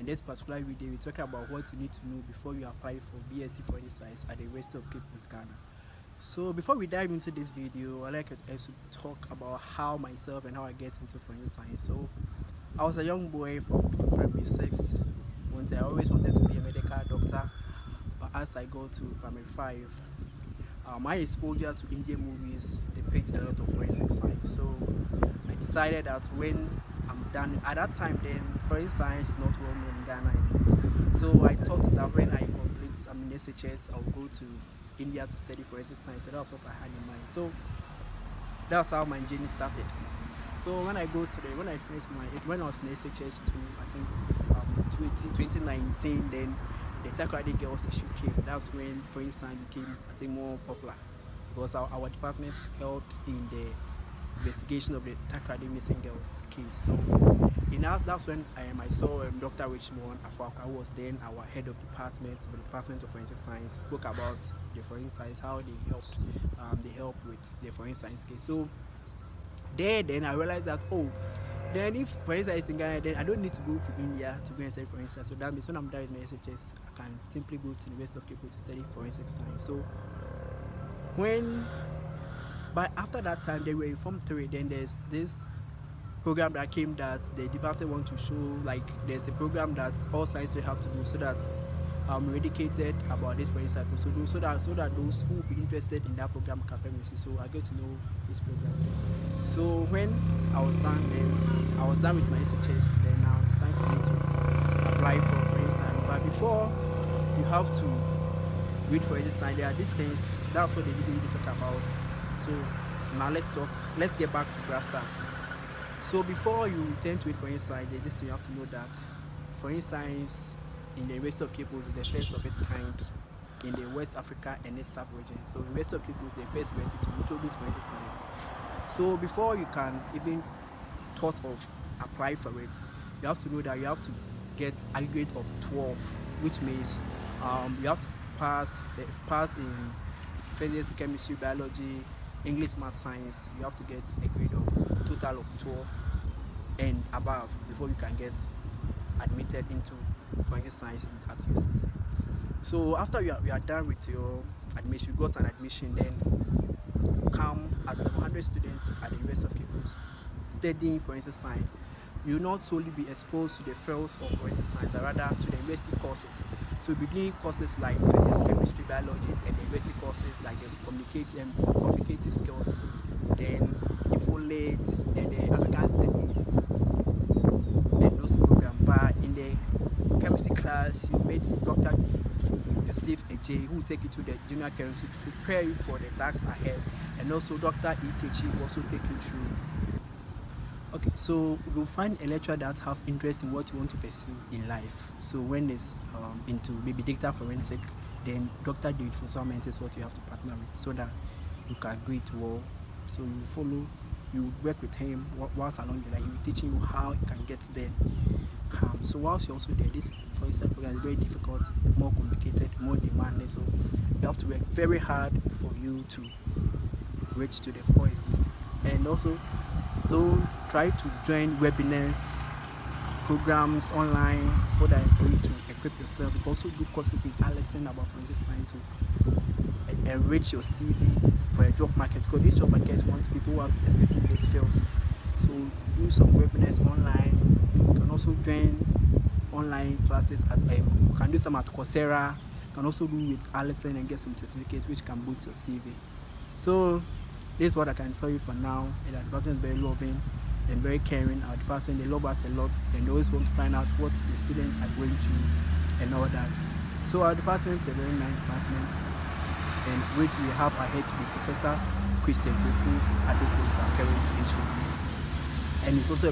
In this particular video, we talk about what you need to know before you apply for BSc Forensic Science at the University of Cape Coast, Ghana. So before we dive into this video, I'd like to talk about how myself and how I get into forensic science. So I was a young boy from primary 6. Once I always wanted to be a medical doctor, but as I go to primary 5, my exposure to Indian movies depict a lot of forensic science. So I decided that when I'm done, at that time then, forensic science is not well known in Ghana anymore. So I thought that when I complete SHS, I'll go to India to study forensic science. So that's what I had in mind. So that's how my journey started. So when I finished when I was in SHS 2, I think 2019, then the Takrady girls issue came. That's when forensic science became, I think, more popular, because our department helped in the investigation of the Takrady missing girls case. So that's when I saw Dr. Richmond Afaka, who was then our head of the Department of Forensic Science, spoke about the forensic science, how they help with the forensic science case. So then I realized that, then if forensic science in Ghana, then I don't need to go to India to go and study forensic science. So that means when I'm done with my SHS, I can simply go to the University of Cape Coast to study forensic science. So but after that time, they were informed through it. Then there's this program that came that the department want to show, like there's a program that all science will have to do, so that I'm educated about this forensic science. So that those who will be interested in that program can permit. So I get to know this program. So when I was done with my SHS, then now it's time for me to apply for forensic science. But before, you have to read forensic science. There are these things. That's what they didn't really talk about. So now let's get back to brass tacks. So before you intend to read forensic science, this thing you have to know that forensic science in the University of Cape Coast is the first of its kind in the West Africa and its sub-region. So the University of Cape Coast is the first university to introduce forensic science. So before you can even thought of apply for it, you have to know that you have to get aggregate of 12, which means you have to pass in physics, chemistry, biology, English, math, science. You have to get a grade of total of 12 and above before you can get admitted into forensic science at UCC. So after you are done with your admission, you got an admission, then you come as the 100 students at the University of Cape Coast studying forensic science. You will not solely be exposed to the fields of forensic science, but rather to the university courses. So beginning courses like physics, chemistry, biology, and the university courses like the communicative skills, then infolate, and the African studies, and those programs. But in the chemistry class, you meet Dr. Yosef Ej, who will take you to the junior chemistry to prepare you for the tasks ahead, and also Dr. Itechi will also take you through. Okay, so you'll find a lecturer that have interest in what you want to pursue in life. So when it's into maybe data forensic, then Dr. David Fosuament is what you have to partner with, so that you can do it well. So you work with him whilst along the line. He will teach you how you can get there. So whilst you're also there, this forensic program is very difficult, more complicated, more demanding. So you have to work very hard for you to reach to the point. And also, don't try to join webinars, programs online for you to equip yourself. You can also do courses in Allison about forensic science to enrich your CV for a job market, because this job market wants people who have expertise in these fields. So do some webinars online. You can also join online classes you can do some at Coursera. You can also do with Allison and get some certificates which can boost your CV. So this is what I can tell you for now. And our department is very loving and very caring. Our department, they love us a lot, and they always want to find out what the students are going through and all that. So our department is a very nice department, and which we have our head to be Professor Christian Boku at the current HOD. And it's also a